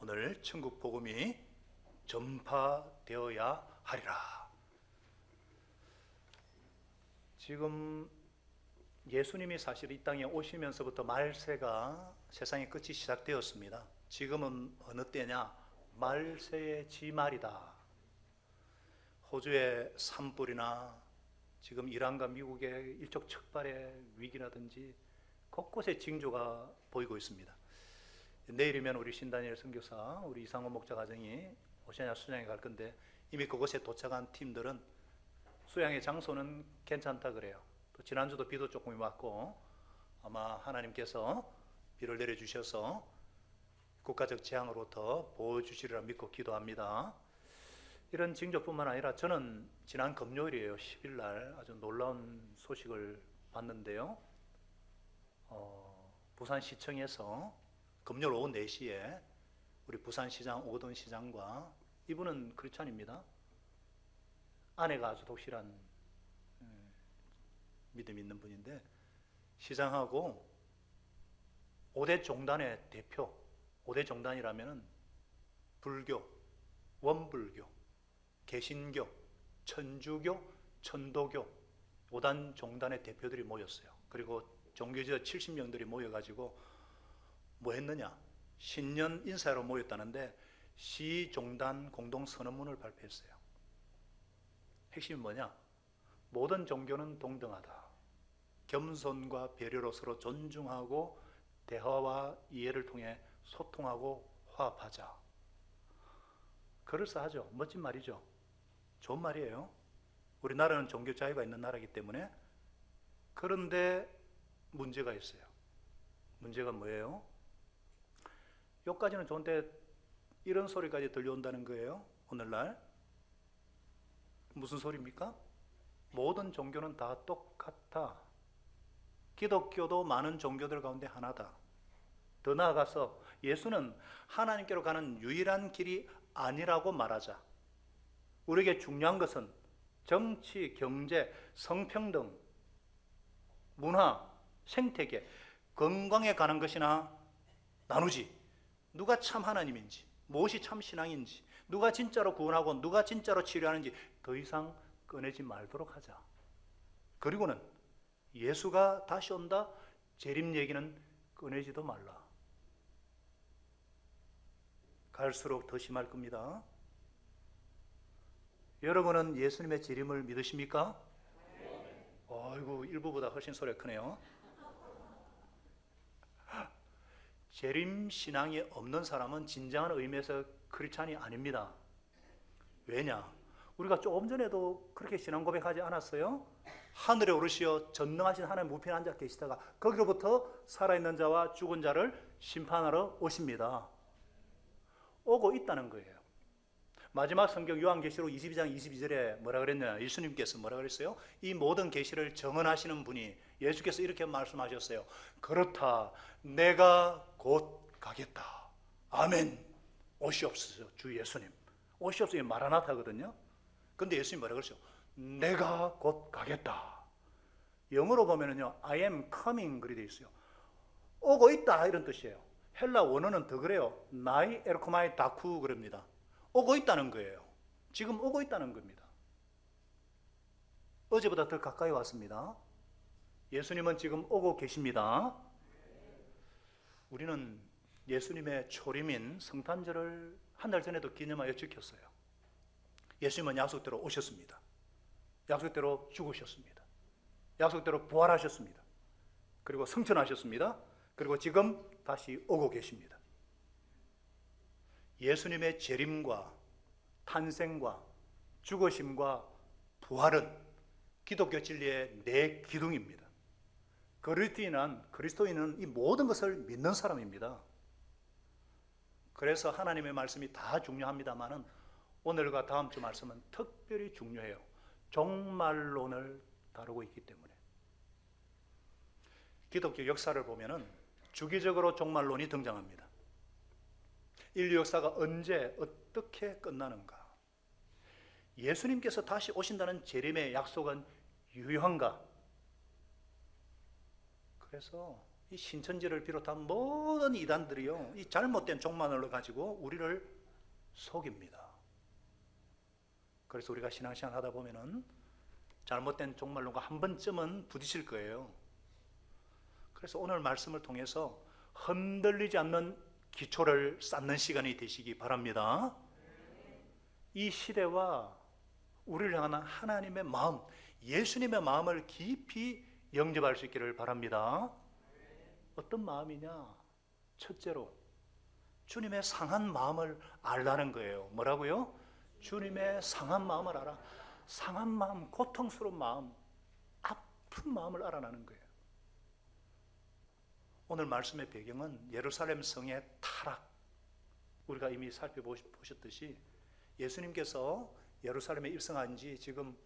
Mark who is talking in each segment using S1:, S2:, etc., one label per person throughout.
S1: 오늘 천국 복음이 전파되어야 하리라. 지금 예수님이 사실 이 땅에 오시면서부터 말세가 세상의 끝이 시작되었습니다. 지금은 어느 때냐? 말세의 지말이다. 호주의 산불이나 지금 이란과 미국의 일촉즉발의 위기라든지 곳곳에 징조가 보이고 있습니다. 내일이면 우리 신다니엘 선교사, 우리 이상호 목자 가정이 오시아냐 수양에 갈 건데 이미 그곳에 도착한 팀들은 수양의 장소는 괜찮다 그래요. 또 지난주도 비도 조금 왔고 아마 하나님께서 비를 내려주셔서 국가적 재앙으로부터 보호주시리라 믿고 기도합니다. 이런 징조뿐만 아니라 저는 지난 금요일이에요. 10일 날 아주 놀라운 소식을 봤는데요. 부산시청에서 금요일 오후 4시에 우리 부산시장 오거돈 시장과, 이분은 크리스찬입니다. 아내가 아주 독실한 믿음 있는 분인데, 시장하고 5대 종단의 대표, 5대 종단이라면 불교, 원불교, 개신교, 천주교, 천도교 5단 종단의 대표들이 모였어요. 그리고 종교지도 70명들이 모여가지고 뭐 했느냐? 신년 인사로 모였다는데 시종단 공동선언문을 발표했어요. 핵심이 뭐냐? 모든 종교는 동등하다. 겸손과 배려로 서로 존중하고 대화와 이해를 통해 소통하고 화합하자. 그럴싸하죠. 멋진 말이죠. 좋은 말이에요. 우리나라는 종교 자유가 있는 나라이기 때문에. 그런데 문제가 있어요. 문제가 뭐예요? 여기까지는 좋은데 이런 소리까지 들려온다는 거예요. 오늘날 무슨 소리입니까? 모든 종교는 다 똑같다. 기독교도 많은 종교들 가운데 하나다. 더 나아가서 예수는 하나님께로 가는 유일한 길이 아니라고 말하자. 우리에게 중요한 것은 정치, 경제, 성평등, 문화, 생태계, 건강에 가는 것이나 나누지. 누가 참 하나님인지, 무엇이 참 신앙인지, 누가 진짜로 구원하고 누가 진짜로 치료하는지 더 이상 꺼내지 말도록 하자. 그리고는 예수가 다시 온다, 재림 얘기는 꺼내지도 말라. 갈수록 더 심할 겁니다. 여러분은 예수님의 재림을 믿으십니까? 아이고, 일부보다 훨씬 소리가 크네요. 재림 신앙이 없는 사람은 진정한 의미에서 크리스찬이 아닙니다. 왜냐? 우리가 조금 전에도 그렇게 신앙 고백하지 않았어요? 하늘에 오르시어 전능하신 하나님 우편에 앉아 계시다가 거기로부터 살아있는 자와 죽은 자를 심판하러 오십니다. 오고 있다는 거예요. 마지막 성경 요한계시록 22장 22절에 뭐라 그랬냐? 예수님께서 뭐라 그랬어요? 이 모든 계시를 정언하시는 분이 예수께서 이렇게 말씀하셨어요. 그렇다, 내가 곧 가겠다. 아멘. 오시옵소서. 주 예수님 오시옵소서. 마라나타거든요. 근데 예수님 뭐라 그러죠? 내가 곧 가겠다. 영어로 보면은요, I am coming 그리 되어 있어요. 오고 있다 이런 뜻이에요. 헬라 원어는 더 그래요. 나이 에르코마이 다쿠 그럽니다. 오고 있다는 거예요. 지금 오고 있다는 겁니다. 어제보다 더 가까이 왔습니다. 예수님은 지금 오고 계십니다. 우리는 예수님의 초림인 성탄절을 한 달 전에도 기념하여 지켰어요. 예수님은 약속대로 오셨습니다. 약속대로 죽으셨습니다. 약속대로 부활하셨습니다. 그리고 승천하셨습니다. 그리고 지금 다시 오고 계십니다. 예수님의 재림과 탄생과 죽으심과 부활은 기독교 진리의 내 기둥입니다. 그리스도인은 이 모든 것을 믿는 사람입니다. 그래서 하나님의 말씀이 다 중요합니다만은 오늘과 다음 주 말씀은 특별히 중요해요. 종말론을 다루고 있기 때문에. 기독교 역사를 보면은 주기적으로 종말론이 등장합니다. 인류 역사가 언제 어떻게 끝나는가? 예수님께서 다시 오신다는 재림의 약속은 유효한가? 그래서 이 신천지를 비롯한 모든 이단들이요, 이 잘못된 종말론을 가지고 우리를 속입니다. 그래서 우리가 신앙생활 하다 보면은 잘못된 종말론과 한 번쯤은 부딪힐 거예요. 그래서 오늘 말씀을 통해서 흔들리지 않는 기초를 쌓는 시간이 되시기 바랍니다. 이 시대와 우리를 향한 하나님의 마음, 예수님의 마음을 깊이 영접할 수 있기를 바랍니다. 어떤 마음이냐? 첫째로 주님의 상한 마음을 알라는 거예요. 뭐라고요? 주님의 상한 마음을 알아. 상한 마음, 고통스러운 마음, 아픈 마음을 알아내는 거예요. 오늘 말씀의 배경은 예루살렘 성의 타락. 우리가 이미 살펴보셨듯이 예수님께서 예루살렘에 입성한 지 지금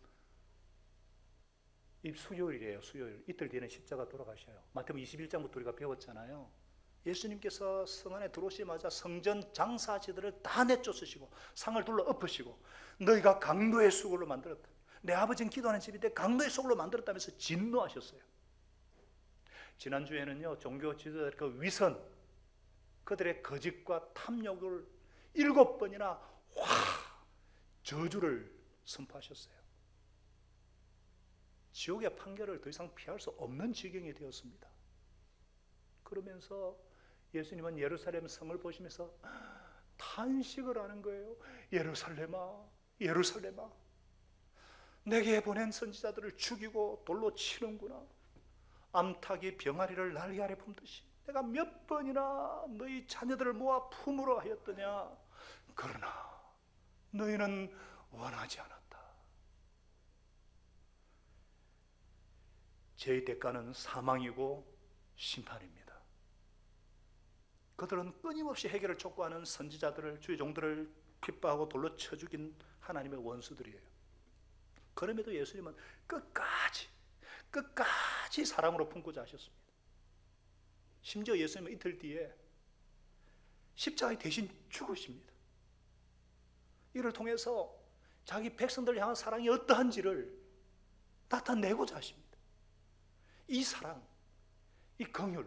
S1: 수요일이에요. 수요일. 이틀 뒤에는 십자가 돌아가셔요. 마태복음 21장부터 우리가 배웠잖아요. 예수님께서 성 안에 들어오시자마자 성전 장사지들을 다 내쫓으시고 상을 둘러 엎으시고 너희가 강도의 수골로 만들었다. 내 아버지는 기도하는 집인데 강도의 수골로 만들었다면서 진노하셨어요. 지난주에는요, 종교 지도자들 그 위선, 그들의 거짓과 탐욕을 7번이나 저주를 선포하셨어요. 지옥의 판결을 더 이상 피할 수 없는 지경이 되었습니다. 그러면서 예수님은 예루살렘 성을 보시면서 탄식을 하는 거예요. 예루살렘아, 예루살렘아, 내게 보낸 선지자들을 죽이고 돌로 치는구나. 암탉이 병아리를 날개 아래 품듯이 내가 몇 번이나 너희 자녀들을 모아 품으로 하였더냐. 그러나 너희는 원하지 않았다. 죄의 대가는 사망이고 심판입니다. 그들은 끊임없이 해결을 촉구하는 선지자들을, 주의 종들을 핍박하고 돌로 쳐 죽인 하나님의 원수들이에요. 그럼에도 예수님은 끝까지 사랑으로 품고자 하셨습니다. 심지어 예수님은 이틀 뒤에 십자가에 대신 죽으십니다. 이를 통해서 자기 백성들을 향한 사랑이 어떠한지를 나타내고자 하십니다. 이 사랑, 이 긍휼,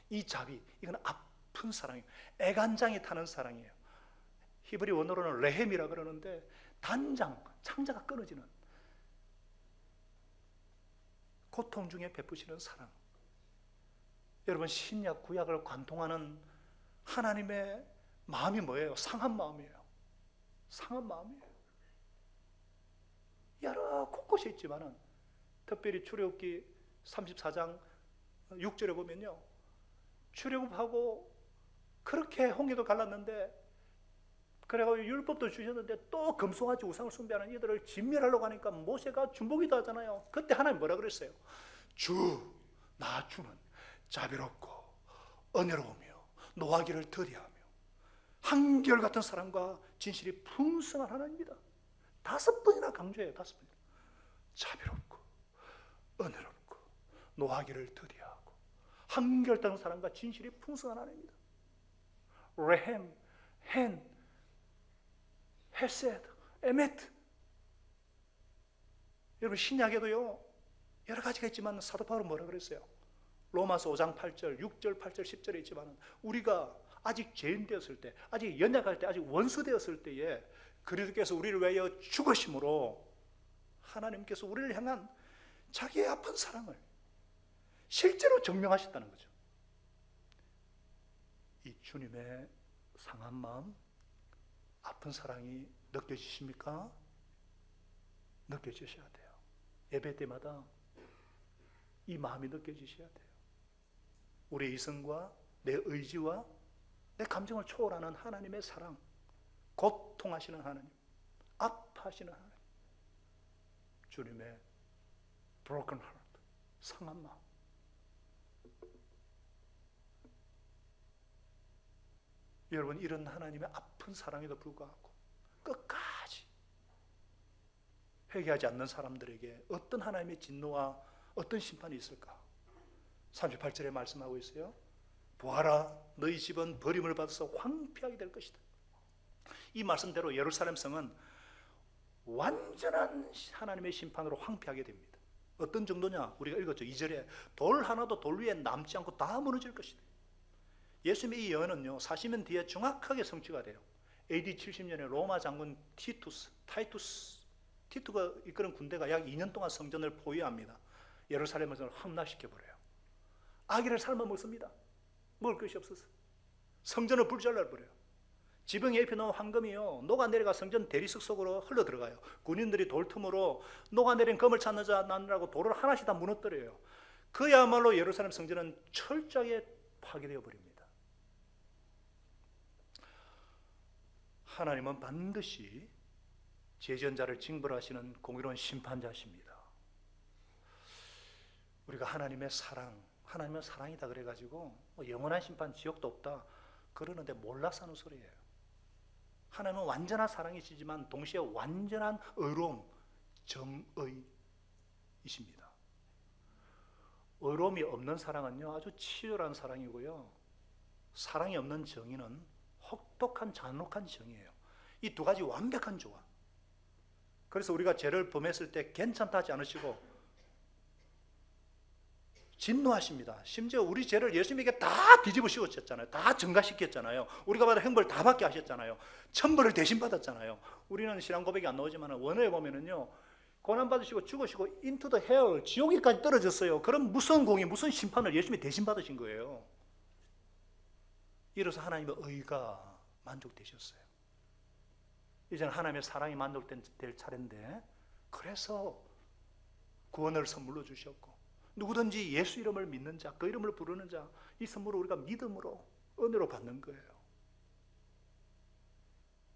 S1: 이 자비, 이건 아픈 사랑이에요. 애간장이 타는 사랑이에요. 히브리 원어로는 레헴이라 그러는데 단장, 창자가 끊어지는 고통 중에 베푸시는 사랑. 여러분, 신약 구약을 관통하는 하나님의 마음이 뭐예요? 상한 마음이에요. 상한 마음이에요. 여러 곳곳에 있지만은 특별히 출애굽기 34장 6절에 보면요, 출애굽하고 그렇게 홍해도 갈랐는데, 그래가지고 율법도 주셨는데 또 금송아지 우상을 숭배하는 이들을 진멸하려고 하니까 모세가 중보기도 하잖아요. 그때 하나님 뭐라 그랬어요? 나 주는 자비롭고 은혜로우며 노하기를 더디하며 한결같은 사랑과 진실이 풍성한 하나님입니다. 5번이나 강조해요. 5번이나. 자비롭고 은혜롭고 노하기를 더디하고 한결같은 사랑과 진실이 풍성한 하나님입니다. 레헴, 헨, 헤세드, 에메트. 여러분, 신약에도요 여러 가지가 있지만 사도 바울은 뭐라 그랬어요? 로마서 5장 8절, 6절, 8절, 10절에 있지만 우리가 아직 죄인 되었을 때, 아직 연약할 때, 아직 원수 되었을 때에 그리스도께서 우리를 위하여 죽으심으로 하나님께서 우리를 향한 자기의 아픈 사랑을 실제로 증명하셨다는 거죠. 이 주님의 상한 마음, 아픈 사랑이 느껴지십니까? 느껴지셔야 돼요. 예배 때마다 이 마음이 느껴지셔야 돼요. 우리의 이성과 내 의지와 내 감정을 초월하는 하나님의 사랑, 고통하시는 하나님, 아파하시는 하나님, 주님의 broken heart, 상한 마음. 여러분, 이런 하나님의 아픈 사랑에도 불구하고 끝까지 회개하지 않는 사람들에게 어떤 하나님의 진노와 어떤 심판이 있을까? 38절에 말씀하고 있어요. 보아라, 너희 집은 버림을 받아서 황폐하게 될 것이다. 이 말씀대로 예루살렘 성은 완전한 하나님의 심판으로 황폐하게 됩니다. 어떤 정도냐? 우리가 읽었죠. 2절에 돌 하나도 돌 위에 남지 않고 다 무너질 것이다. 예수님의 이 예언은요, 40년 뒤에 정확하게 성취가 돼요. AD 70년에 로마 장군 타이투스 티투가 이끄는 군대가 약 2년 동안 성전을 포위합니다. 예루살렘을 함락시켜버려요. 아기를 삶아 먹습니다. 먹을 것이 없어서 성전을 불살라버려요. 지붕에 입혀놓은 황금이요, 녹아내려가 성전 대리석 속으로 흘러들어가요. 군인들이 돌틈으로 녹아내린 금을 찾느라고 돌을 하나씩 다 무너뜨려요. 그야말로 예루살렘 성전은 철저하게 파괴되어 버립니다. 하나님은 반드시 죄전자를 징벌하시는 공의로운 심판자십니다. 우리가 하나님의 사랑, 하나님은 사랑이다 그래가지고 영원한 심판, 지옥도 없다 그러는데 몰라서 하는 소리예요. 하나님은 완전한 사랑이시지만 동시에 완전한 의로움, 정의이십니다. 의로움이 없는 사랑은요, 아주 치졸한 사랑이고요, 사랑이 없는 정의는 혹독한 잔혹한 정의예요. 이 두 가지 완벽한 조화. 그래서 우리가 죄를 범했을 때 괜찮다 하지 않으시고 진노하십니다. 심지어 우리 죄를 예수님에게 다 뒤집어 씌우셨잖아요. 다 증가시켰잖아요. 우리가 받은 형벌 다 받게 하셨잖아요. 천벌을 대신 받았잖아요. 우리는 신앙 고백이 안 나오지만 원어에 보면은요, 고난받으시고 죽으시고 into the hell, 지옥에까지 떨어졌어요. 그럼 무슨 공의, 무슨 심판을 예수님이 대신 받으신 거예요. 이로써 하나님의 의가 만족되셨어요. 이제는 하나님의 사랑이 만족될 차례인데, 그래서 구원을 선물로 주셨고, 누구든지 예수 이름을 믿는 자, 그 이름을 부르는 자, 이 선물을 우리가 믿음으로, 은혜로 받는 거예요.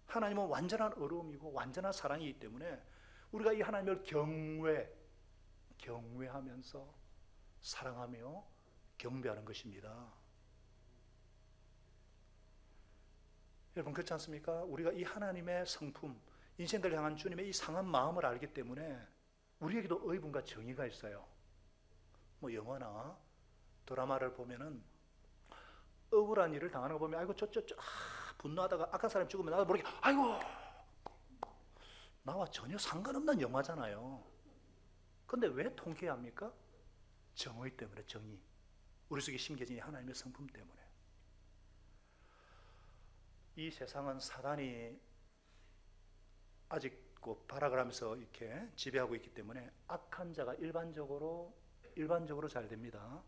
S1: 하나님은 완전한 의로움이고 완전한 사랑이기 때문에 우리가 이 하나님을 경외하면서 사랑하며 경배하는 것입니다. 여러분, 그렇지 않습니까? 우리가 이 하나님의 성품, 인생들 향한 주님의 이 상한 마음을 알기 때문에 우리에게도 의분과 정의가 있어요. 뭐 영화나 드라마를 보면은 억울한 일을 당하는 거 보면, 아이고 분노하다가 악한 사람이 죽으면 나도 모르게 아이고, 나와 전혀 상관없는 영화잖아요. 근데 왜 통쾌합니까? 정의 때문에. 정의, 우리 속에 심겨진 하나님의 성품 때문에. 이 세상은 사단이 아직 발악을 하면서 이렇게 지배하고 있기 때문에 악한 자가 일반적으로 잘 됩니다.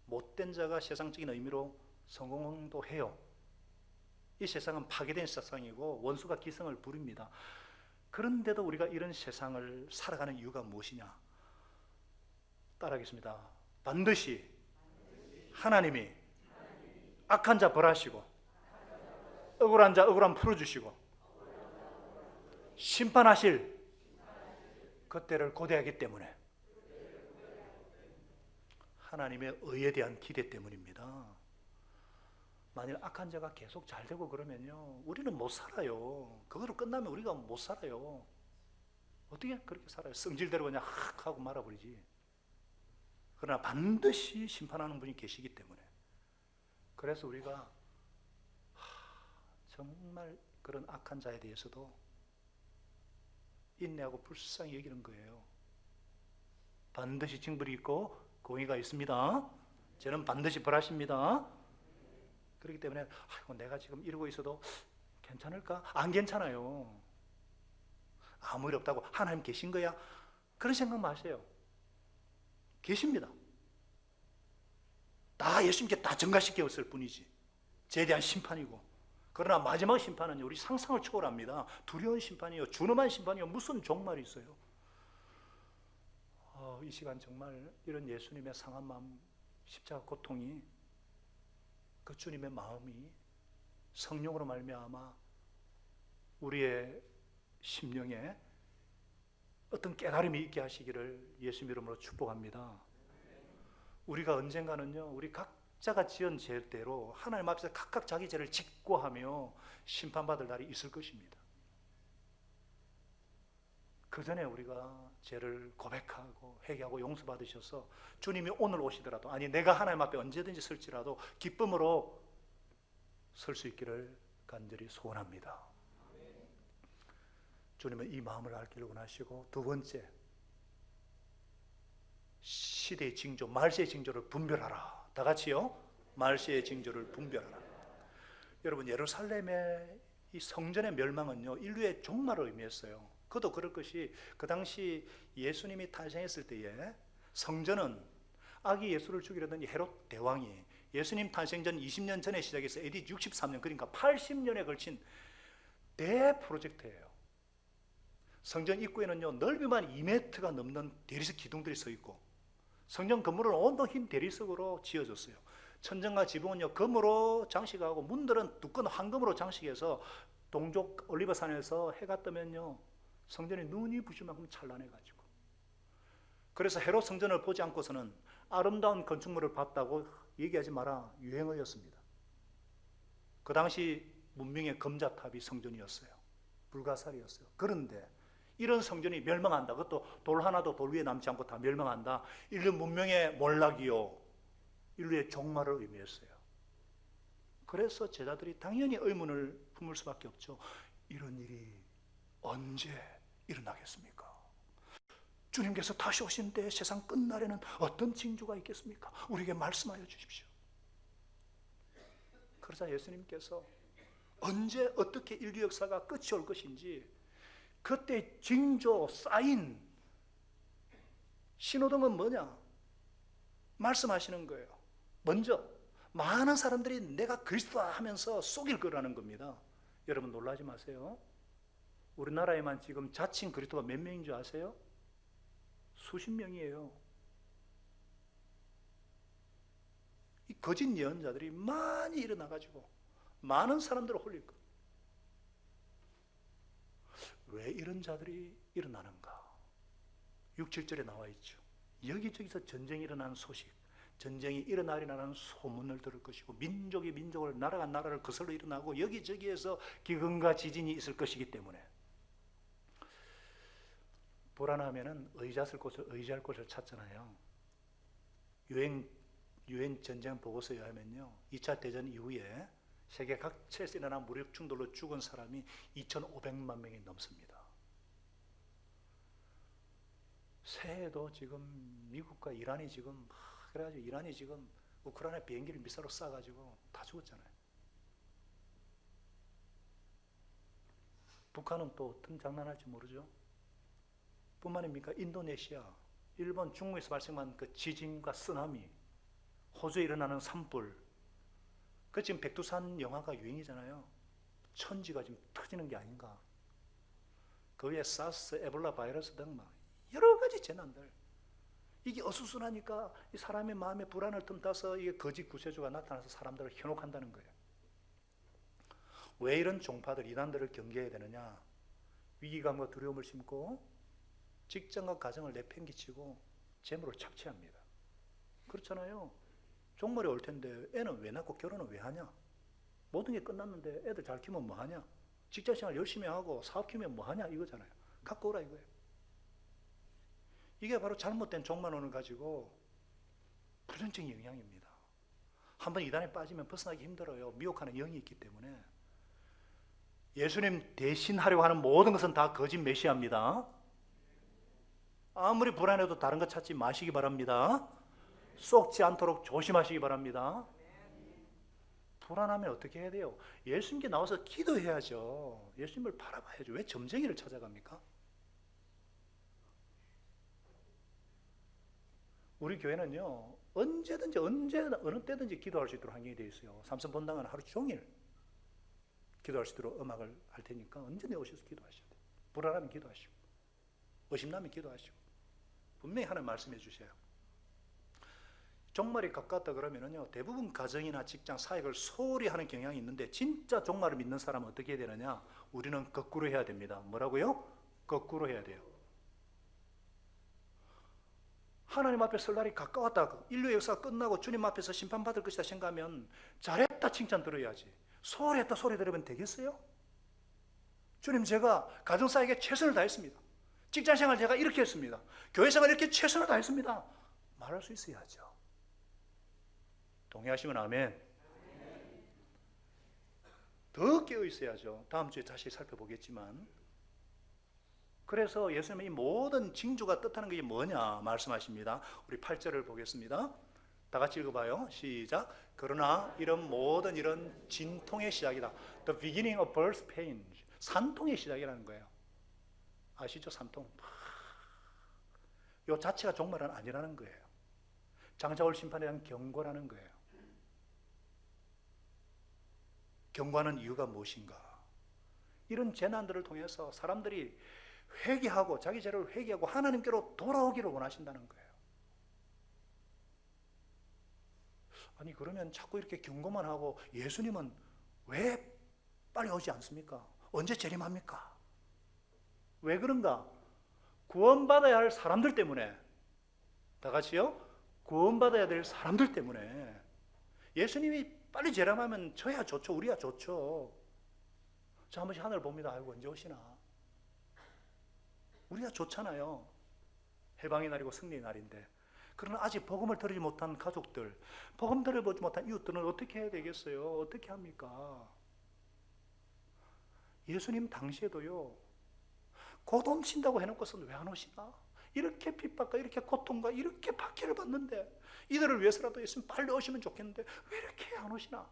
S1: 못된 자가 세상적인 의미로 성공도 해요. 이 세상은 파괴된 세상이고 원수가 기승을 부립니다. 그런데도 우리가 이런 세상을 살아가는 이유가 무엇이냐? 따라하겠습니다. 반드시 하나님이 악한 자 벌하시고 억울한 자 억울함 풀어주시고 심판하실 그때를 고대하기 때문에, 하나님의 의에 대한 기대 때문입니다. 만일 악한 자가 계속 잘 되고 그러면요, 우리는 못 살아요. 그거로 끝나면 우리가 못 살아요. 어떻게 그렇게 살아요? 성질대로 그냥 확 하고 말아버리지. 그러나 반드시 심판하는 분이 계시기 때문에, 그래서 우리가 정말 그런 악한 자에 대해서도 인내하고 불쌍히 여기는 거예요. 반드시 징벌이 있고 공의가 있습니다. 저는 반드시 벌하십니다. 그렇기 때문에 아이고, 내가 지금 이러고 있어도 괜찮을까? 안 괜찮아요. 아무 일 없다고 하나님 계신 거야? 그런 생각 마세요. 계십니다. 다 예수님께 다 전가시켰을 뿐이지. 죄에 대한 심판이고. 그러나 마지막 심판은 우리 상상을 초월합니다. 두려운 심판이요, 준엄한 심판이요, 무슨 종말이 있어요. 이 시간 정말 이런 예수님의 상한 마음, 십자가 고통이, 그 주님의 마음이 성령으로 말미암아 우리의 심령에 어떤 깨달음이 있게 하시기를 예수 이름으로 축복합니다. 우리가 언젠가는요, 우리 각자가 지은 죄대로 하나님 앞에서 각각 자기 죄를 직고하며 심판받을 날이 있을 것입니다. 그 전에 우리가 죄를 고백하고 회개하고 용서받으셔서 주님이 오늘 오시더라도, 아니 내가 하나님 앞에 언제든지 설지라도 기쁨으로 설 수 있기를 간절히 소원합니다. 주님은 이 마음을 알기를 원하시고, 두 번째, 시대의 징조, 말세의 징조를 분별하라. 다 같이요. 말세의 징조를 분별하라. 여러분, 예루살렘의 이 성전의 멸망은요, 인류의 종말을 의미했어요. 그도 그럴 것이, 그 당시 예수님이 탄생했을 때에 성전은 아기 예수를 죽이려던 헤롯 대왕이 예수님 탄생 전 20년 전에 시작해서 AD 63년, 그러니까 80년에 걸친 대프로젝트예요. 성전 입구에는요, 넓이만 2m가 넘는 대리석 기둥들이 서 있고, 성전 건물은 온통 흰 대리석으로 지어졌어요. 천정과 지붕은요, 금으로 장식하고, 문들은 두꺼운 황금으로 장식해서 동쪽 올리브산에서 해가 뜨면요, 성전이 눈이 부실 만큼 찬란해가지고, 그래서 헤롯 성전을 보지 않고서는 아름다운 건축물을 봤다고 얘기하지 마라 유행어였습니다. 그 당시 문명의 금자탑이 성전이었어요. 불가사리였어요. 그런데 이런 성전이 멸망한다. 그것도 돌 하나도 돌 위에 남지 않고 다 멸망한다. 인류 문명의 몰락이요, 인류의 종말을 의미했어요. 그래서 제자들이 당연히 의문을 품을 수밖에 없죠. 이런 일이 언제 일어나겠습니까? 주님께서 다시 오신 때 세상 끝날에는 어떤 징조가 있겠습니까? 우리에게 말씀하여 주십시오. 그러자 예수님께서 언제 어떻게 인류 역사가 끝이 올 것인지, 그때 징조, 사인, 신호등은 뭐냐? 말씀하시는 거예요. 먼저 많은 사람들이 내가 그리스도다 하면서 속일 거라는 겁니다. 여러분 놀라지 마세요. 우리나라에만 지금 자칭 그리스도가 몇 명인 줄 아세요? 수십 명이에요. 이 거짓 예언자들이 많이 일어나가지고 많은 사람들을 홀릴 거예요. 왜 이런 자들이 일어나는가? 6, 7절에 나와 있죠. 여기저기서 전쟁이 일어나는 소식, 전쟁이 일어나리라는 소문을 들을 것이고, 민족이 민족을, 나라가 나라를 거슬러 일어나고, 여기저기에서 기근과 지진이 있을 것이기 때문에 불안하면은 의지할 곳을 찾잖아요. 유엔 전쟁 보고서에 하면요, 2차 대전 이후에 세계 각처에서 일어난 무력 충돌로 죽은 사람이 2,500만 명이 넘습니다. 새해에도 지금 미국과 이란이 지금 그래가지고 이란이 지금 우크라이나 비행기를 미사로 쏴가지고 다 죽었잖아요. 북한은 또 어떤 장난할지 모르죠. 뿐만 아닙니까? 인도네시아, 일본, 중국에서 발생한 그 지진과 쓰나미, 호주에 일어나는 산불, 그 지금 백두산 영화가 유행이잖아요. 천지가 지금 터지는 게 아닌가. 그 위에 사스, 에볼라 바이러스 등 막 여러 가지 재난들. 이게 어수선하니까 이 사람의 마음에 불안을 틈타서 이게 거짓 구세주가 나타나서 사람들을 현혹한다는 거예요. 왜 이런 종파들, 이단들을 경계해야 되느냐? 위기감과 두려움을 심고 직장과 가정을 내팽개치고 재물을 착취합니다. 그렇잖아요. 종말이 올 텐데 애는 왜 낳고 결혼은 왜 하냐? 모든 게 끝났는데 애들 잘 키우면 뭐 하냐? 직장생활 열심히 하고 사업 키우면 뭐 하냐? 이거잖아요. 갖고 오라 이거예요. 이게 바로 잘못된 종말론을 가지고 부정적인 영향입니다. 한번 이단에 빠지면 벗어나기 힘들어요. 미혹하는 영이 있기 때문에. 예수님 대신하려고 하는 모든 것은 다 거짓 메시아입니다. 아무리 불안해도 다른 것 찾지 마시기 바랍니다. 쏙지 않도록 조심하시기 바랍니다. 불안하면 어떻게 해야 돼요? 예수님께 나와서 기도해야죠. 예수님을 바라봐야죠. 왜 점쟁이를 찾아갑니까? 우리 교회는요, 언제든지 어느 때든지 기도할 수 있도록 환경이 되어 있어요. 삼선 본당은 하루 종일 기도할 수 있도록 음악을 할 테니까 언제든지 오셔서 기도하셔야 돼요. 불안하면 기도하시고, 의심나면 기도하시고, 분명히 하나님 말씀해 주셔요. 종말이 가깝다 그러면은요, 대부분 가정이나 직장, 사역을 소홀히 하는 경향이 있는데, 진짜 종말을 믿는 사람은 어떻게 해야 되느냐? 우리는 거꾸로 해야 됩니다. 뭐라고요? 거꾸로 해야 돼요. 하나님 앞에 설 날이 가까웠다, 인류의 역사가 끝나고 주님 앞에서 심판받을 것이다 생각하면 잘했다 칭찬 들어야지. 소홀히 했다 소리 들으면 되겠어요? 주님, 제가 가정사역에 최선을 다했습니다. 직장생활 제가 이렇게 했습니다. 교회생활 이렇게 최선을 다했습니다. 말할 수 있어야죠. 동의하시면 아멘. 더 깨어 있어야죠. 다음 주에 다시 살펴보겠지만, 그래서 예수님이 이 모든 징조가 뜻하는 게 뭐냐 말씀하십니다. 우리 8절을 보겠습니다. 다 같이 읽어봐요. 시작. 그러나 이런 진통의 시작이다. The beginning of birth pain. 산통의 시작이라는 거예요. 아시죠? 산통. 이 자체가 종말은 아니라는 거예요. 장차올 심판에 대한 경고라는 거예요. 경고하는 이유가 무엇인가? 이런 재난들을 통해서 사람들이 회개하고 자기 죄를 회개하고 하나님께로 돌아오기를 원하신다는 거예요. 아니 그러면 자꾸 이렇게 경고만 하고 예수님은 왜 빨리 오지 않습니까? 언제 재림합니까? 왜 그런가? 구원받아야 할 사람들 때문에. 다 같이요? 구원받아야 될 사람들 때문에. 예수님이 빨리 재림하면 저야 좋죠. 우리야 좋죠. 저 한 번씩 하늘 봅니다. 아이고 언제 오시나. 우리가 좋잖아요. 해방의 날이고 승리의 날인데. 그러나 아직 복음을 들지 못한 가족들, 복음 들어보지 못한 이웃들은 어떻게 해야 되겠어요? 어떻게 합니까? 예수님 당시에도요, 곧 오신다고 해놓고서는 왜 안 오시나? 이렇게 핍박과 이렇게 고통과 이렇게 박해를 받는데 이들을 위해서라도 예수님 빨리 오시면 좋겠는데 왜 이렇게 안 오시나?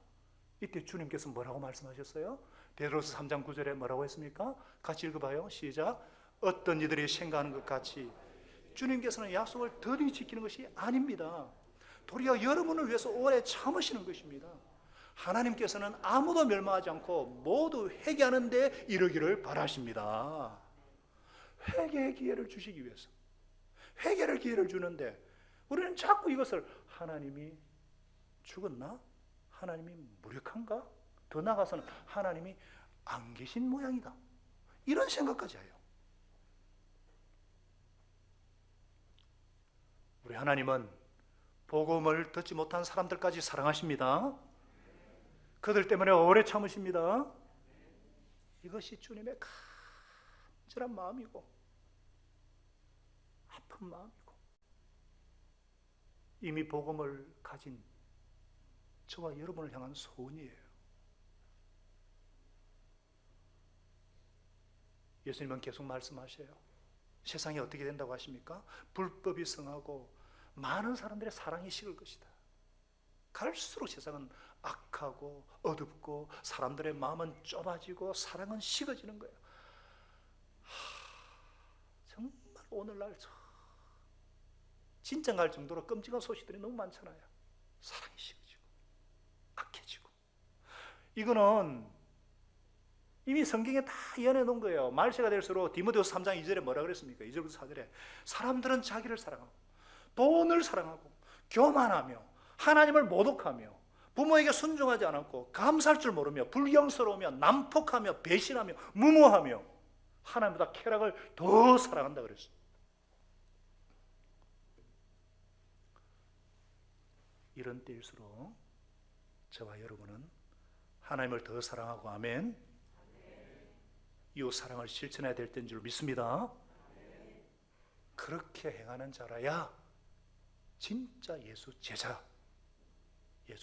S1: 이때 주님께서 뭐라고 말씀하셨어요? 베드로서 3장 9절에 뭐라고 했습니까? 같이 읽어봐요. 시작. 어떤 이들이 생각하는 것 같이 주님께서는 약속을 더디 지키는 것이 아닙니다. 도리어 여러분을 위해서 오래 참으시는 것입니다. 하나님께서는 아무도 멸망하지 않고 모두 회개하는 데 이르기를 바라십니다. 회개의 기회를 주시기 위해서. 회개를 기회를 주는데 우리는 자꾸 이것을 하나님이 죽었나? 하나님이 무력한가? 더 나아가서는 하나님이 안 계신 모양이다. 이런 생각까지 해요. 우리 하나님은 복음을 듣지 못한 사람들까지 사랑하십니다. 그들 때문에 오래 참으십니다. 이것이 주님의 간절한 마음이고 아픈 마음이고 이미 복음을 가진 저와 여러분을 향한 소원이에요. 예수님은 계속 말씀하셔요. 세상이 어떻게 된다고 하십니까? 불법이 성하고 많은 사람들의 사랑이 식을 것이다. 갈수록 세상은 악하고 어둡고 사람들의 마음은 좁아지고 사랑은 식어지는 거예요. 정말 오늘날 진짜 갈 정도로 끔찍한 소식들이 너무 많잖아요. 사랑이 식어지고 악해지고. 이거는 이미 성경에 다 예언해 놓은 거예요. 말세가 될수록 디모데후서 3장 2절에 뭐라 그랬습니까? 2절부터 4절에 사람들은 자기를 사랑하고 돈을 사랑하고 교만하며 하나님을 모독하며 부모에게 순종하지 않았고 감사할 줄 모르며 불경스러우며 난폭하며 배신하며 무모하며 하나님보다 쾌락을 더 사랑한다 그랬어요. 이런 때일수록 저와 여러분은 하나님을 더 사랑하고 아멘 이웃 사랑을 실천해야 될 때인 줄 믿습니다. 그렇게 행하는 자라야 진짜 예수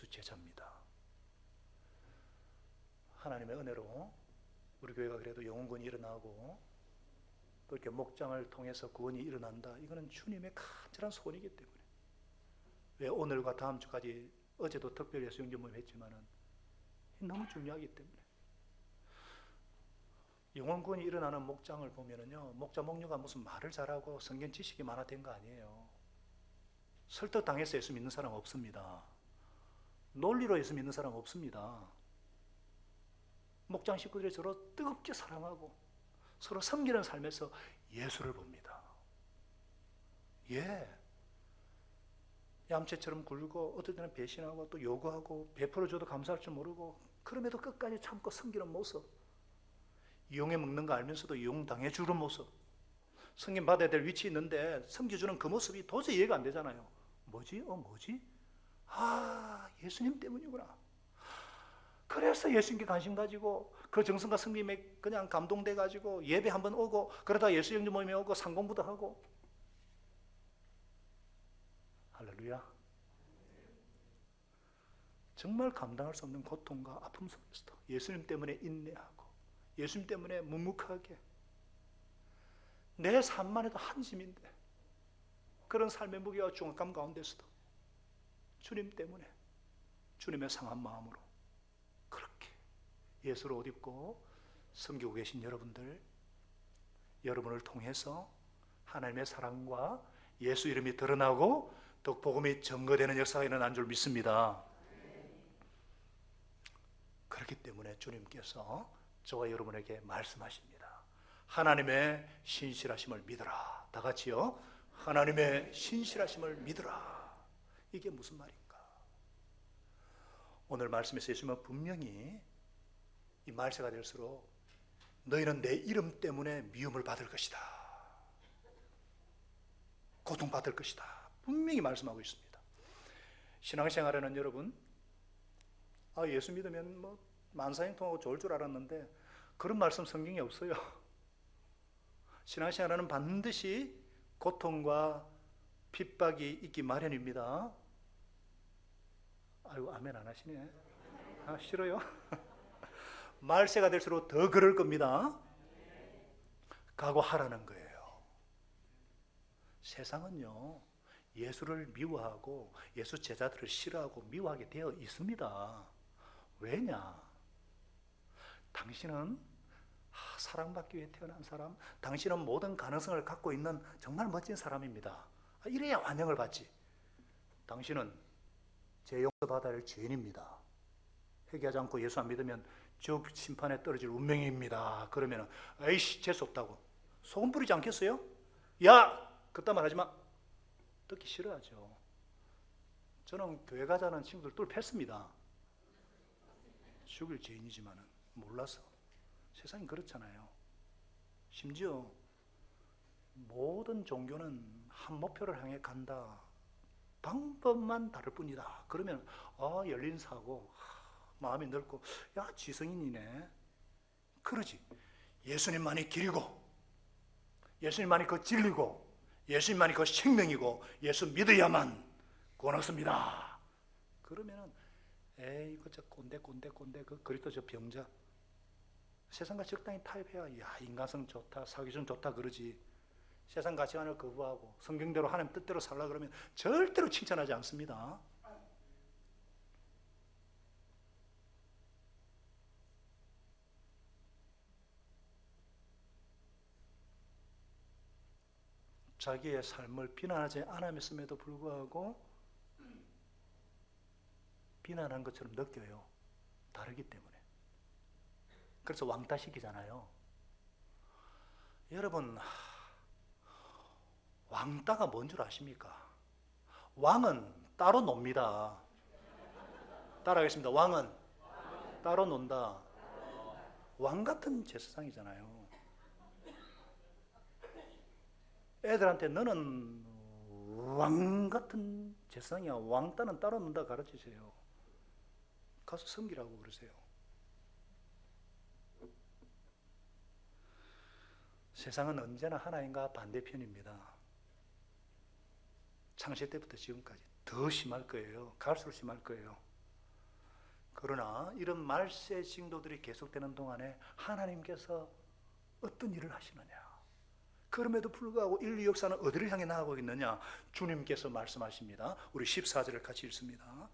S1: 제자입니다. 하나님의 은혜로 우리 교회가 그래도 영혼구원이 일어나고 또 이렇게 목장을 통해서 구원이 일어난다. 이거는 주님의 간절한 소원이기 때문에. 왜 오늘과 다음 주까지 어제도 특별 예수 영접 모임 했지만은 너무 중요하기 때문에. 영혼구원이 일어나는 목장을 보면은요, 목자 목녀가 무슨 말을 잘하고 성경 지식이 많아된 거 아니에요. 설득당해서 예수 믿는 사람 없습니다. 논리로 예수 믿는 사람 없습니다. 목장 식구들이 서로 뜨겁게 사랑하고 서로 섬기는 삶에서 예수를 봅니다. 얌체처럼 굴고 어떨 때는 배신하고 또 요구하고 베풀어줘도 감사할 줄 모르고 그럼에도 끝까지 참고 섬기는 모습, 이용해 먹는 거 알면서도 이용당해 주는 모습, 섬김 받아야 될 위치 있는데 섬겨주는 그 모습이 도저히 이해가 안 되잖아요. 뭐지? 예수님 때문이구나. 그래서 예수님께 관심 가지고 그 정성과 섬김에 그냥 감동돼 가지고 예배 한번 오고 그러다 예수 영접 모임에 오고 상공부도 하고. 할렐루야. 정말 감당할 수 없는 고통과 아픔 속에서도 예수님 때문에 인내하고 예수님 때문에 묵묵하게 내 삶만 해도 한 짐인데 그런 삶의 무게와 중압감 가운데서도 주님 때문에 주님의 상한 마음으로 그렇게 예수를 옷 입고 섬기고 계신 여러분들, 여러분을 통해서 하나님의 사랑과 예수 이름이 드러나고 또 복음이 증거되는 역사가 일어난 줄 믿습니다. 그렇기 때문에 주님께서 저와 여러분에게 말씀하십니다. 하나님의 신실하심을 믿어라. 다 같이요. 하나님의 신실하심을 믿어라. 이게 무슨 말인가? 오늘 말씀에서 예수님은 분명히 이 말세가 될수록 너희는 내 이름 때문에 미움을 받을 것이다, 고통받을 것이다, 분명히 말씀하고 있습니다. 신앙생활에는 여러분, 예수 믿으면 뭐 만사형통하고 좋을 줄 알았는데 그런 말씀 성경에 없어요. 신앙생활에는 반드시 고통과 핍박이 있기 마련입니다. 아이고, 아멘 안 하시네. 싫어요? 말세가 될수록 더 그럴 겁니다. 각오하라는 거예요. 세상은요, 예수를 미워하고 예수 제자들을 싫어하고 미워하게 되어 있습니다. 왜냐? 당신은 사랑받기 위해 태어난 사람, 당신은 모든 가능성을 갖고 있는 정말 멋진 사람입니다. 이래야 환영을 받지. 당신은 죄 용서받아야 할 죄인입니다. 회개하지 않고 예수 안 믿으면 지옥 심판에 떨어질 운명입니다. 그러면 에이씨 재수 없다고 소금 뿌리지 않겠어요? 야! 그딴 말 하지 마. 듣기 싫어하죠. 저는 교회 가자는 친구들 뚫 팼습니다. 죽을 죄인이지만은 몰라서. 세상이 그렇잖아요. 심지어 모든 종교는 한 목표를 향해 간다. 방법만 다를 뿐이다. 그러면 열린 사고, 마음이 넓고, 야, 지성인이네. 그러지. 예수님만이 길이고, 예수님만이 그 진리고, 예수님만이 그 생명이고, 예수 믿어야만 구원 얻습니다. 그러면은 에이, 그 저 꼰대 그 그리스도 저 병자, 세상과 적당히 타협해야 야, 인간성 좋다, 사기성 좋다 그러지. 세상 가치관을 거부하고 성경대로 하나님 뜻대로 살라 그러면 절대로 칭찬하지 않습니다. 자기의 삶을 비난하지 않았음에도 불구하고 비난한 것처럼 느껴요. 다르기 때문에. 그래서 왕따시키잖아요. 여러분, 왕따가 뭔 줄 아십니까? 왕은 따로 놉니다. 따라하겠습니다. 왕은 따로 논다. 왕 같은 제사상이잖아요. 애들한테 너는 왕 같은 제사상이야, 왕따는 따로 논다 가르치세요. 가서 섬기라고 그러세요. 세상은 언제나 하나님과 반대편입니다. 창세 때부터 지금까지 더 심할 거예요. 갈수록 심할 거예요. 그러나 이런 말세 징조들이 계속되는 동안에 하나님께서 어떤 일을 하시느냐? 그럼에도 불구하고 인류 역사는 어디를 향해 나가고 있느냐? 주님께서 말씀하십니다. 우리 14절을 같이 읽습니다.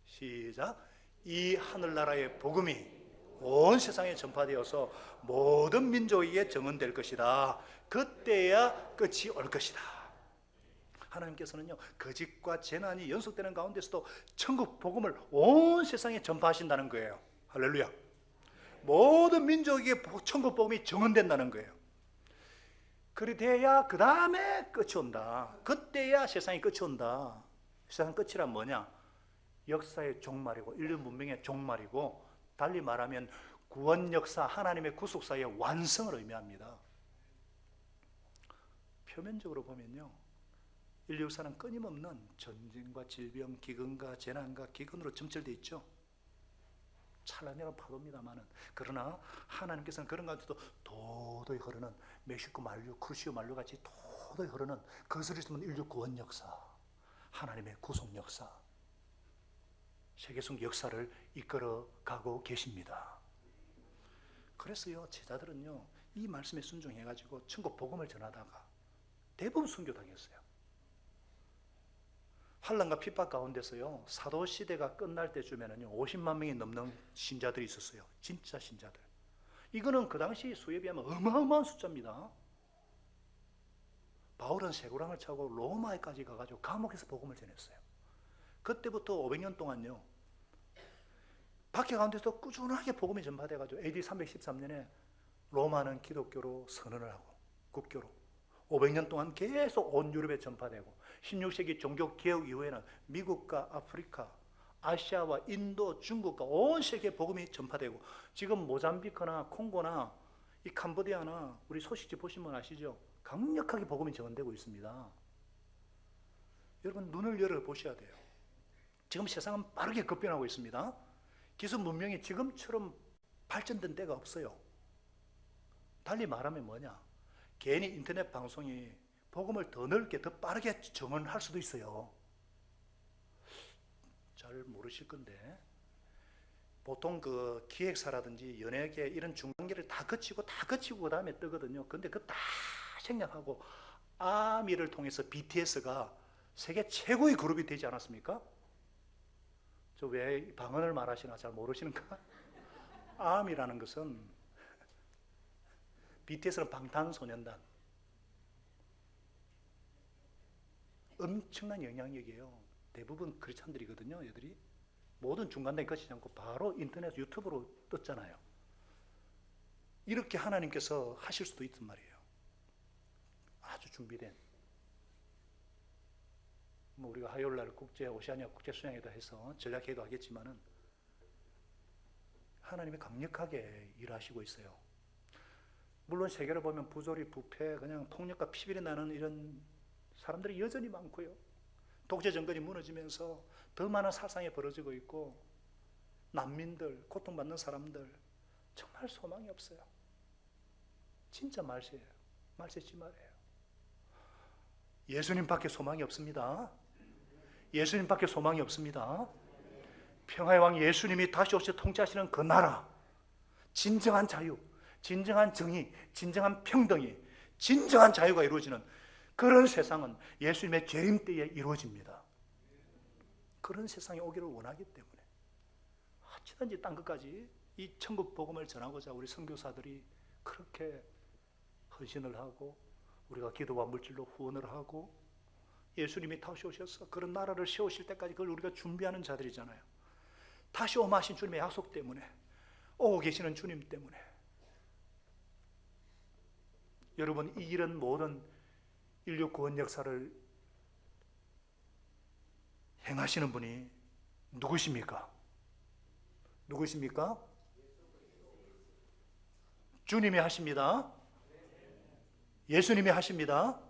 S1: 시작. 이 하늘나라의 복음이 온 세상에 전파되어서 모든 민족에게 증언될 것이다. 그때야 끝이 올 것이다. 하나님께서는요, 거짓과 재난이 연속되는 가운데서도 천국 복음을 온 세상에 전파하신다는 거예요. 할렐루야. 모든 민족에게 천국 복음이 증언된다는 거예요. 그리 돼야 그 다음에 끝이 온다. 그때야 세상이 끝이 온다. 세상 끝이란 뭐냐? 역사의 종말이고 인류 문명의 종말이고, 달리 말하면 구원 역사, 하나님의 구속사의 완성을 의미합니다. 표면적으로 보면요, 인류 역사는 끊임없는 전쟁과 질병, 기근과 재난과 기근으로 점철되어 있죠. 찬란한 파도입니다만은, 그러나 하나님께서는 그런 가운데도 도도히 흐르는 멕시코 만류, 크루시오 만류 같이 도도히 흐르는 거슬릴 수 없는 인류 구원 역사, 하나님의 구속 역사, 세계 속 역사를 이끌어 가고 계십니다. 그래서요, 제자들은요, 이 말씀에 순종해가지고 천국 복음을 전하다가 대부분 순교당했어요. 환난과 핍박 가운데서요, 사도 시대가 끝날 때쯤에는요 50만 명이 넘는 신자들이 있었어요. 진짜 신자들. 이거는 그 당시 수에 비하면 어마어마한 숫자입니다. 바울은 쇠고랑을 차고 로마에까지 가가지고 감옥에서 복음을 전했어요. 그때부터 500년 동안요 박해 가운데서 꾸준하게 복음이 전파돼가지고 AD 313년에 로마는 기독교로 선언을 하고 국교로 500년 동안 계속 온 유럽에 전파되고 16세기 종교개혁 이후에는 미국과 아프리카, 아시아와 인도, 중국과 온 세계에 복음이 전파되고 지금 모잠비크나 콩고나 이 캄보디아나 우리 소식지 보시면 아시죠? 강력하게 복음이 전되고 있습니다. 여러분 눈을 열어보셔야 돼요. 지금 세상은 빠르게 급변하고 있습니다. 기술 문명이 지금처럼 발전된 때가 없어요. 달리 말하면 뭐냐? 괜히 인터넷 방송이 복음을 더 넓게 더 빠르게 정언할 수도 있어요. 잘 모르실 건데 보통 그 기획사라든지 연예계 이런 중간계를 다 거치고 그 다음에 뜨거든요. 근데 그거 다 생략하고 아미를 통해서 BTS가 세계 최고의 그룹이 되지 않았습니까? 저 왜 방언을 말하시나 잘 모르시는가? 아미라는 것은 BTS는 방탄소년단. 엄청난 영향력이에요. 대부분 크리스찬들이거든요. 얘들이 모든 중간에 거치지 않고 바로 인터넷 유튜브로 떴잖아요. 이렇게 하나님께서 하실 수도 있단 말이에요. 아주 준비된. 뭐 우리가 화요일날 국제 오시아니아 국제 수양회도 해서 전략회의도 하겠지만은 하나님이 강력하게 일하시고 있어요. 물론 세계를 보면 부조리, 부패, 그냥 폭력과 피비리 나는 이런 사람들이 여전히 많고요. 독재 정권이 무너지면서 더 많은 살상이 벌어지고 있고 난민들, 고통받는 사람들 정말 소망이 없어요. 진짜 말세예요. 말세지 말이에요. 예수님밖에 소망이 없습니다. 예수님밖에 소망이 없습니다. 평화의 왕 예수님이 다시 오셔 통치하시는 그 나라, 진정한 자유, 진정한 정의, 진정한 평등이, 진정한 자유가 이루어지는 그런 세상은 예수님의 재림 때에 이루어집니다. 그런 세상이 오기를 원하기 때문에 어찌든지 땅 끝까지 이 천국 복음을 전하고자 우리 선교사들이 그렇게 헌신을 하고 우리가 기도와 물질로 후원을 하고 예수님이 다시 오셔서 그런 나라를 세우실 때까지 그걸 우리가 준비하는 자들이잖아요. 다시 오마신 주님의 약속 때문에, 오고 계시는 주님 때문에. 여러분, 이 이런 모든 인류 구원 역사를 행하시는 분이 누구십니까? 누구십니까? 주님이 하십니다. 예수님이 하십니다.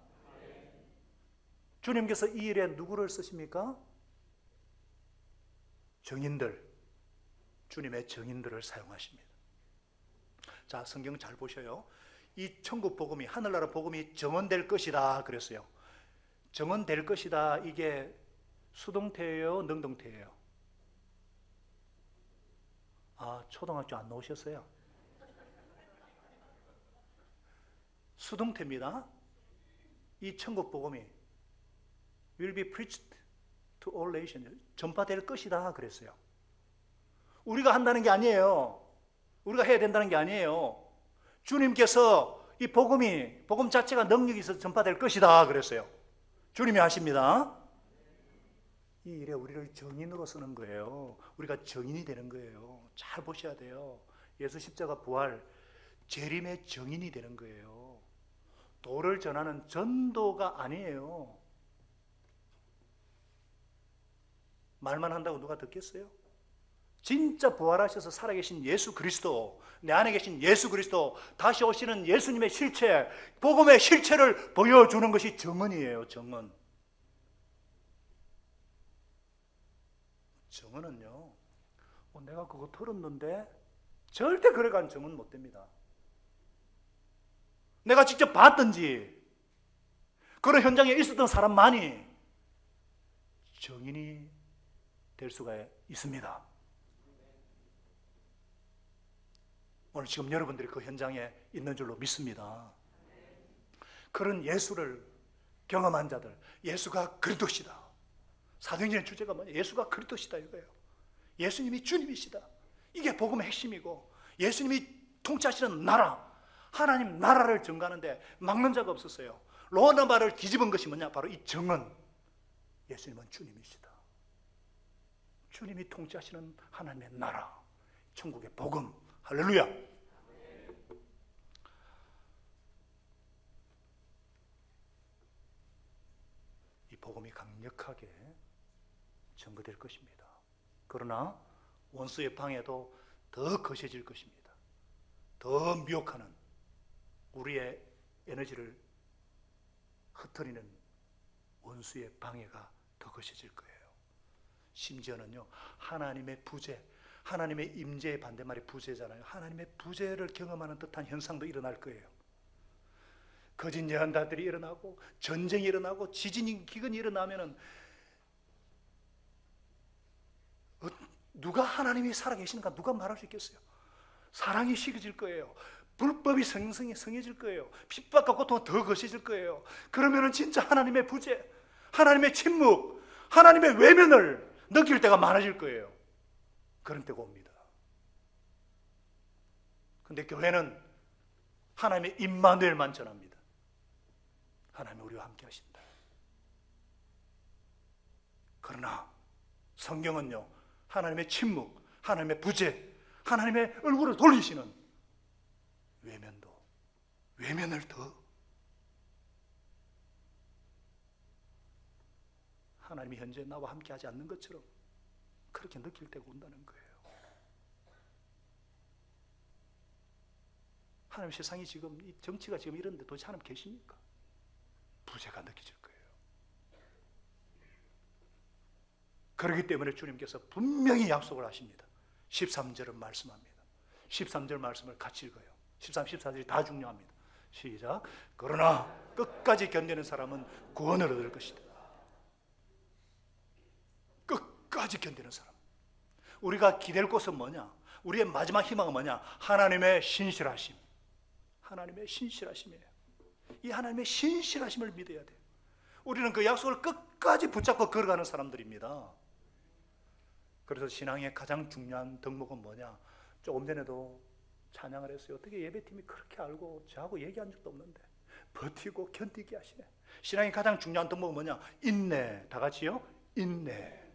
S1: 주님께서 이 일에 누구를 쓰십니까? 정인들, 주님의 정인들을 사용하십니다. 자, 성경 잘 보셔요. 이 천국 복음이, 하늘나라 복음이 정언될 것이다 그랬어요. 정언될 것이다, 이게 수동태예요, 능동태예요? 아, 초등학교 안 나오셨어요? 수동태입니다. 이 천국 복음이 will be preached to all nations, 전파될 것이다 그랬어요. 우리가 한다는 게 아니에요. 우리가 해야 된다는 게 아니에요. 주님께서 이 복음 자체가 능력이 있어서 전파될 것이다 그랬어요. 주님이 하십니다. 이 일에 우리를 정인으로 쓰는 거예요. 우리가 정인이 되는 거예요. 잘 보셔야 돼요. 예수 십자가 부활, 재림의 정인이 되는 거예요. 도를 전하는 전도가 아니에요. 말만 한다고 누가 듣겠어요? 진짜 부활하셔서 살아계신 예수 그리스도, 내 안에 계신 예수 그리스도, 다시 오시는 예수님의 실체, 복음의 실체를 보여주는 것이 정언이에요. 정언. 정언은요, 내가 그거 들었는데 절대 그래간 정언 못 됩니다. 내가 직접 봤든지 그런 현장에 있었던 사람만이 정인이 될 수가 있습니다. 오늘 지금 여러분들이 그 현장에 있는 줄로 믿습니다. 그런 예수를 경험한 자들, 예수가 그리스도시다. 사도행전의 주제가 뭐냐? 예수가 그리스도시다 이거예요. 예수님이 주님이시다. 이게 복음의 핵심이고, 예수님이 통치하시는 나라, 하나님 나라를 증거하는데 막는 자가 없었어요. 로마를 뒤집은 것이 뭐냐? 바로 이 정은, 예수님은 주님이시다. 주님이 통치하시는 하나님의 나라, 천국의 복음. 할렐루야. 이 복음이 강력하게 증거될 것입니다. 그러나 원수의 방해도 더 거세질 것입니다. 더 미혹하는, 우리의 에너지를 흩어리는 원수의 방해가 더 거세질 거예요. 심지어는요, 하나님의 부재, 하나님의 임재의 반대말이 부재잖아요. 하나님의 부재를 경험하는 듯한 현상도 일어날 거예요. 거짓 예언자들이 일어나고, 전쟁이 일어나고, 지진이 기근이 일어나면은 누가 하나님이 살아계시는가 누가 말할 수 있겠어요? 사랑이 식어질 거예요. 불법이 성해질 거예요. 핍박과 고통은 더 거세질 거예요. 그러면은 진짜 하나님의 부재, 하나님의 침묵, 하나님의 외면을 느낄 때가 많아질 거예요. 그런 때가 옵니다. 근데 교회는 하나님의 임마누엘만 전합니다. 하나님이 우리와 함께 하신다. 그러나 성경은요, 하나님의 침묵, 하나님의 부재, 하나님의 얼굴을 돌리시는 외면을 더 하나님이 현재 나와 함께 하지 않는 것처럼 그렇게 느낄 때가 온다는 거예요. 하나님, 세상이 지금, 이 정치가 지금 이런데 도대체 하나님 계십니까? 부재가 느껴질 거예요. 그렇기 때문에 주님께서 분명히 약속을 하십니다. 13절은 말씀합니다. 13절 말씀을 같이 읽어요. 13, 14절이 다 중요합니다. 시작. 그러나 끝까지 견디는 사람은 구원을 얻을 것이다. 끝까지 견디는 사람. 우리가 기댈 곳은 뭐냐? 우리의 마지막 희망은 뭐냐? 하나님의 신실하심. 하나님의 신실하심이에요. 이 하나님의 신실하심을 믿어야 돼요. 우리는 그 약속을 끝까지 붙잡고 걸어가는 사람들입니다. 그래서 신앙의 가장 중요한 덕목은 뭐냐? 조금 전에도 찬양을 했어요. 어떻게 예배팀이 그렇게 알고 저하고 얘기한 적도 없는데 버티고 견디게 하시네. 신앙의 가장 중요한 덕목은 뭐냐? 인내. 다 같이요. 인내입니다.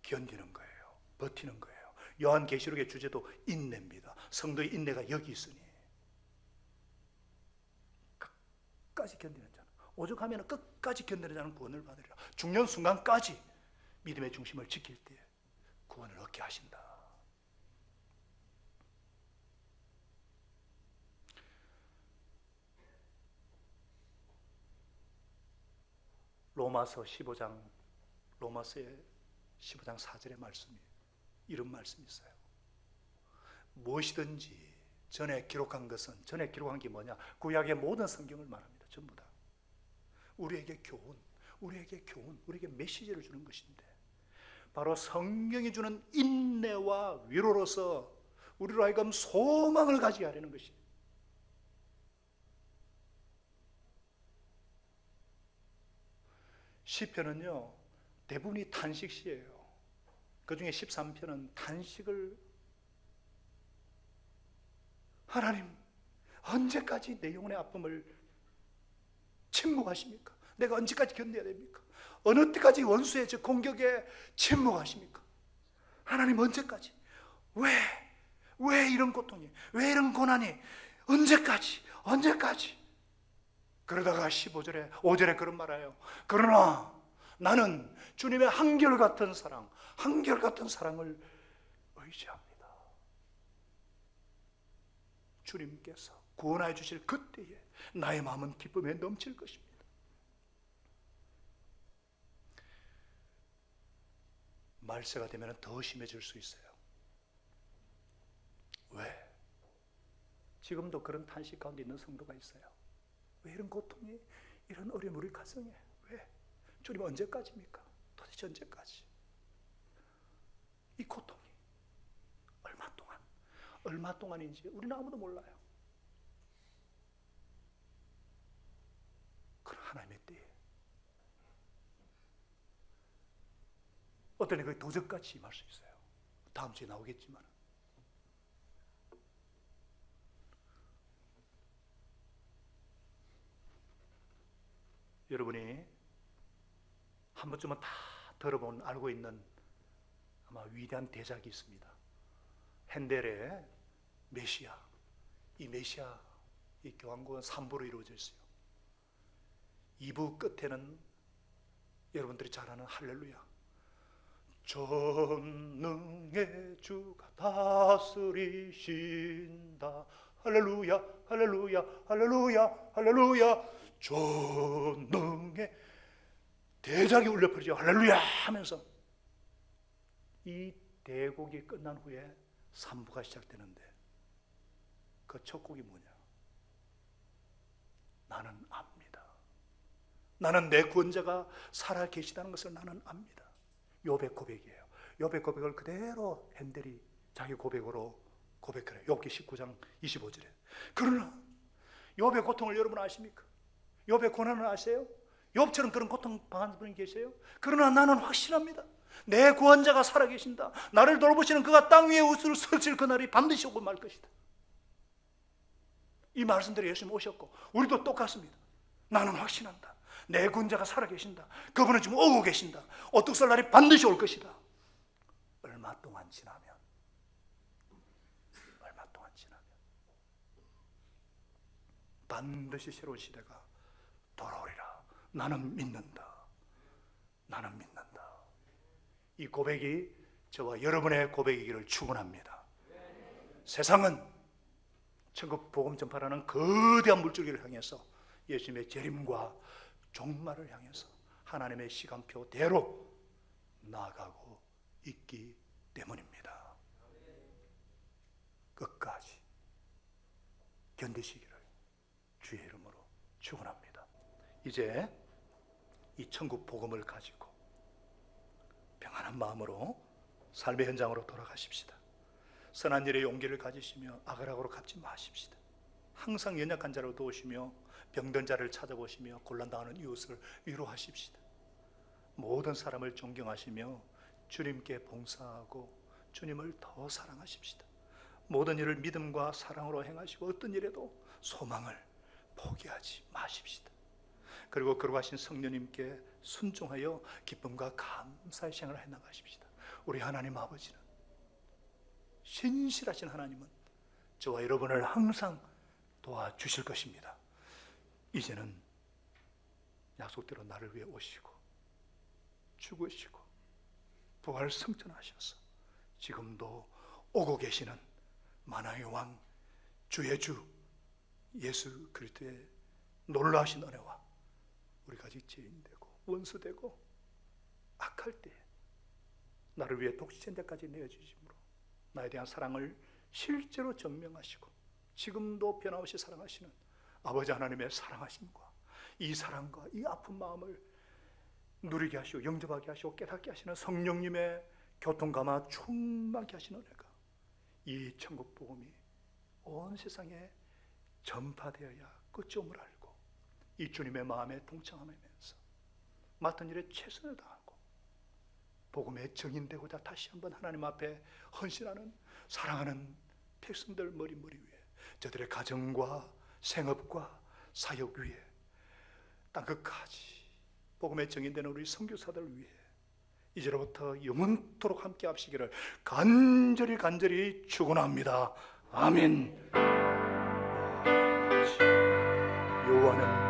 S1: 견디는 거예요. 버티는 거예요. 요한계시록의 주제도 인내입니다. 성도의 인내가 여기 있으니 끝까지 견디는 자는, 오죽하면 끝까지 견디는 자는 구원을 받으리라. 중년 순간까지 믿음의 중심을 지킬 때 구원을 얻게 하신다. 로마서의 15장 4절의 말씀이 이런 말씀이 있어요. 무엇이든지 전에 기록한 게 뭐냐? 구약의 모든 성경을 말합니다. 전부 다 우리에게 교훈, 우리에게 메시지를 주는 것인데, 바로 성경이 주는 인내와 위로로서 우리로 하여금 소망을 가지게 하려는 것이. 시편은요, 대부분이 탄식시예요. 그 중에 13편은 탄식을, 하나님 언제까지 내 영혼의 아픔을 침묵하십니까? 내가 언제까지 견뎌야 됩니까? 어느 때까지 원수의 저 공격에 침묵하십니까? 하나님 언제까지? 왜 이런 고통이? 왜 이런 고난이? 언제까지? 그러다가 15절에 5절에 그런 말이에요. 그러나 나는 주님의 한결같은 사랑을 의지합니다. 주님께서 구원하여 주실 그때에 나의 마음은 기쁨에 넘칠 것입니다. 말세가 되면 더 심해질 수 있어요. 왜? 지금도 그런 탄식 가운데 있는 성도가 있어요. 왜 이런 고통이, 이런 어려움 우리 가정에? 왜? 주님 언제까지입니까? 도대체 언제까지? 이 고통이 얼마 얼마 동안인지 우리는 아무도 몰라요. 그런 하나님의 때에 어떤 그 도적같이 임할 수 있어요. 다음 주에 나오겠지만 여러분이 한 번쯤은 다 들어본 알고 있는 아마 위대한 대작이 있습니다. 핸델의 메시아. 이 메시아 이 교향곡은 3부로 이루어져 있어요. 2부 끝에는 여러분들이 잘 아는 할렐루야. 전능의 주가 다스리신다. 할렐루야 할렐루야 할렐루야 할렐루야. 전능의 대작이 울려 퍼지죠. 할렐루야 하면서 이 대곡이 끝난 후에 3부가 시작되는데 그 첫 곡이 뭐냐? 나는 압니다. 나는 내 구원자가 살아 계시다는 것을 나는 압니다. 욥의 고백이에요. 욥의 고백을 그대로 핸델이 자기 고백으로 고백해요. 욥기 19장 25절에. 그러나 욥의 고통을 여러분 아십니까? 욥의 고난을 아세요? 욥처럼 그런 고통 당한 분이 계세요? 그러나 나는 확신합니다. 내 구원자가 살아계신다. 나를 돌보시는 그가 땅 위에 우수를 설칠 그날이 반드시 오고 말 것이다. 이 말씀대로 예수님 오셨고 우리도 똑같습니다. 나는 확신한다. 내 구원자가 살아계신다. 그분은 지금 오고 계신다. 어떻게 날이 반드시 올 것이다. 얼마 동안 지나면 반드시 새로운 시대가 돌아오리라. 나는 믿는다. 나는 믿는다. 이 고백이 저와 여러분의 고백이기를 축원합니다. 세상은 천국 복음 전파라는 거대한 물줄기를 향해서 예수님의 재림과 종말을 향해서 하나님의 시간표대로 나아가고 있기 때문입니다. 끝까지 견디시기를 주의 이름으로 축원합니다. 이제 이 천국 복음을 가지고 평안한 마음으로 삶의 현장으로 돌아가십시다. 선한 일에 용기를 가지시며 악을 갚지 마십시다. 항상 연약한 자를 도우시며 병든 자를 찾아보시며 곤란당하는 이웃을 위로하십시다. 모든 사람을 존경하시며 주님께 봉사하고 주님을 더 사랑하십시다. 모든 일을 믿음과 사랑으로 행하시고 어떤 일에도 소망을 포기하지 마십시다. 그리고 거룩하신 성령님께 순종하여 기쁨과 감사의 생활을 해나가십시다. 우리 하나님 아버지는, 신실하신 하나님은 저와 여러분을 항상 도와주실 것입니다. 이제는 약속대로 나를 위해 오시고 죽으시고 부활 승천하셔서 지금도 오고 계시는 만왕의 왕 주의 주 예수 그리스도의 놀라우신 은혜와 우리가 아직 죄인되고 원수되고 악할 때 나를 위해 독시된 데까지 내어주심으로 나에 대한 사랑을 실제로 증명하시고 지금도 변함없이 사랑하시는 아버지 하나님의 사랑하심과 이 사랑과 이 아픈 마음을 누리게 하시고 영접하게 하시고 깨닫게 하시는 성령님의 교통감화 충만케 하시는 은혜가 이 천국 복음이 온 세상에 전파되어야 끝이 옴을 알고 이 주님의 마음에 동참하면서 맡은 일에 최선을 다하고 복음에 증인되고자 다시 한번 하나님 앞에 헌신하는 사랑하는 백성들 머리 위에 저들의 가정과 생업과 사역 위에 땅끝까지 복음에 증인되는 우리 선교사들 위해 이제로부터 영원토록 함께 합시기를 간절히 축원합니다. 아멘. 요한은